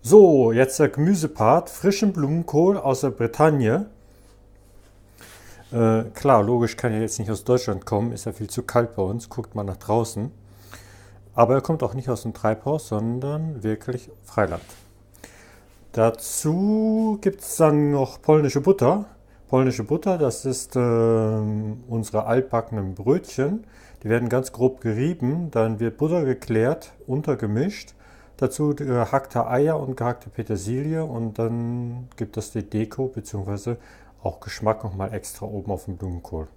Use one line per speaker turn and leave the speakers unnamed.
So, jetzt der Gemüsepart. Frischen Blumenkohl aus der Bretagne. Klar, logisch kann er jetzt nicht aus Deutschland kommen, ist ja viel zu kalt bei uns. Guckt mal nach draußen. Aber er kommt auch nicht aus dem Treibhaus, sondern wirklich Freiland. Dazu gibt es dann noch polnische Butter. Polnische Butter, das ist unsere altbackenen Brötchen. Die werden ganz grob gerieben, dann wird Butter geklärt, untergemischt. Dazu gehackte Eier und gehackte Petersilie und dann gibt es die Deko bzw. auch Geschmack nochmal extra oben auf dem Blumenkohl.